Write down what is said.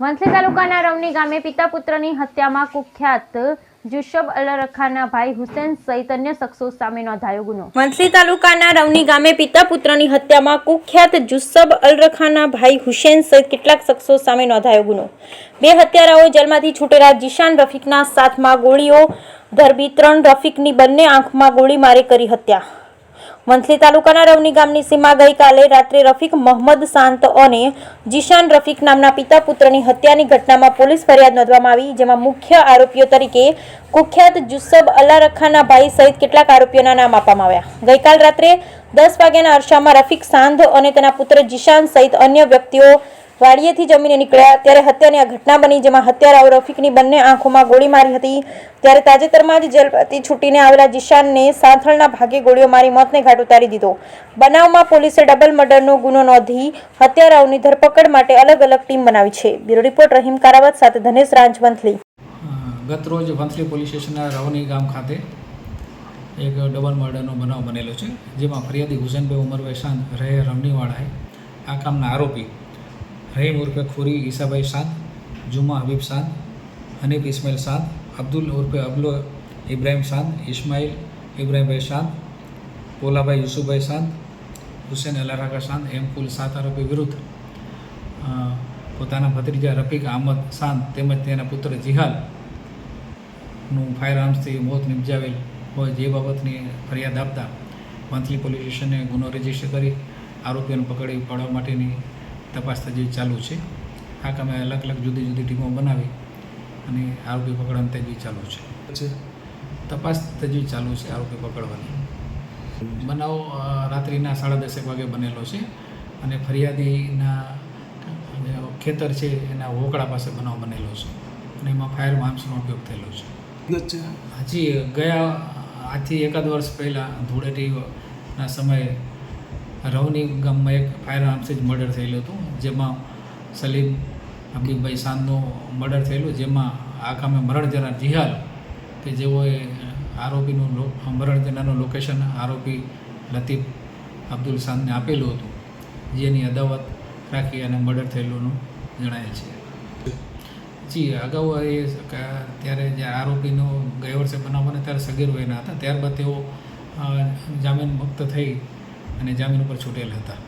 વંથલી તાલુકાના રવની ગામે પિતા પુત્રની હત્યામાં કુખ્યાત જુસ્સબ અલરખાના ભાઈ હુસેન સહિત અન્ય શખ્સો સામે નોંધાયો ગુનો। વંથલી તાલુકાના રવની ગામે પિતા પુત્રની હત્યામાં કુખ્યાત જુસ્સબ અલરખાના ભાઈ હુસેન સહિત કેટલાક શખ્સો સામે નોંધાયો ગુનો। બે હત્યારાઓ જેલમાંથી છૂટેલા જીશાન રફીકના સાથમાં ગોળીઓ ધરબી 3 રફીકની બંને આંખમાં ગોળી મારી કરી હત્યા। વંથલી તાલુકાના રવની ગામની સીમા ગઈકાલે રાત્રે રફીક મોહમ્મદ શાંત અને જીશાન રફીક નામના પિતા પુત્રની હત્યાની ઘટનામાં પોલીસ ફરિયાદ નોંધવામાં આવી, જેમાં મુખ્ય આરોપીઓ તરીકે કુખ્યાત જુસ્સબ અલ્લારખાના ભાઈ સહિત કેટલાક આરોપીઓના નામ આપવામાં આવ્યા। ગઈકાલ રાત્રે 10 વાગ્યાના અરસામાં રફીક સાંધ અને તેના પુત્ર જીશાન સહિત અન્ય વ્યક્તિઓ વાડીએથી જમીને નીકળ્યા ત્યારે હત્યાની આ ઘટના બની, જેમાં હત્યારાઓ રફીકની બંને આંખોમાં ગોળી મારી હતી। ત્યારે તાજેતરમાં જ જેલમાંથી છૂટીને આવેલા જીશાનને સાથળના ભાગે ગોળીઓ મારી મોતને ઘાટ ઉતારી દીધો। બનાવમાં પોલીસે ડબલ મર્ડરનો ગુનો નોંધી હત્યારાઓની ધરપકડ માટે અલગ અલગ ટીમ બનાવી છે। બ્યુરો રિપોર્ટ રહીમ કારાવત સાથે ધનેશ રાંચ, વંથલી। ગત રોજ વંથલી પોલીસ સ્ટેશનના રવની ગામ ખાતે એક ડબલ મર્ડરનો બનાવ બનેલો છે, જેમાં ફરિયાદી હુસેનભાઈ ઉમરભાઈ શાંત રહે રમણીવાળાએ આ કામના આરોપી રહીમ ઉર્ફે ખુરી ઈસાભાઈ શાંત, જુમા હબીબ શાંત, હનીફ ઇસ્માઇલ શાંત, અબ્દુલ ઉર્ફે અબલો ઇબ્રાહિમ શાંત, ઇસ્માઇલ ઇબ્રાહિમભાઈ શાંત, પોલાભાઈ યુસુફભાઈ શાંત, હુસેન અલારાકા શાંત એમ કુલ 7 આરોપી વિરુદ્ધ પોતાના ભત્રીજા રફીક અહમદ શાંત તેમજ તેના પુત્ર જીહાલનું ફાયર આર્મ્સથી મોત નિપજાવેલ હોય જે બાબતની ફરિયાદ આપતા વંથલી પોલીસ સ્ટેશને ગુનો રજીસ્ટર કરી આરોપીઓને પકડી પાડવા માટેની તપાસ તજવીજ ચાલુ છે। આ કામે અલગ અલગ જુદી જુદી ટીમો બનાવી અને આરોપી પકડવાની તજવીજ ચાલુ છે। તપાસ તજવીજ ચાલુ છે આરોપી પકડવાની। બનાવ રાત્રિના 10:30 વાગે બનેલો છે અને ફરિયાદીના ખેતર છે એના હોકળા પાસે બનાવ બનેલો છે અને એમાં ફાયર આર્મ્સનો ઉપયોગ થયેલો છે। હજી આજથી 1 વર્ષ પહેલાં ધૂળેટીના સમયે રવની ગામમાં એક ફાયર આર્મ્સથી જ મર્ડર થયેલું હતું, જેમાં સલીમ હબીબભાઈ શાંતનું મર્ડર થયેલું, જેમાં આ કામે મરણ જનાર જીહાલ કે જેઓએ આરોપીનું મરણ જનારનું લોકેશન આરોપી લતીફ અબ્દુલ શાંતને આપેલું હતું, જેની અદાવત રાખી અને મર્ડર થયેલુંનું જણાય છે। જી અગાઉ ત્યારે જે આરોપીનો ગયા વર્ષે બનાવ બને ત્યારે સગીર વયના હતા, ત્યારબાદ તેઓ જામીન મુક્ત થઈ અને જામીન ઉપર છૂટેલ હતા।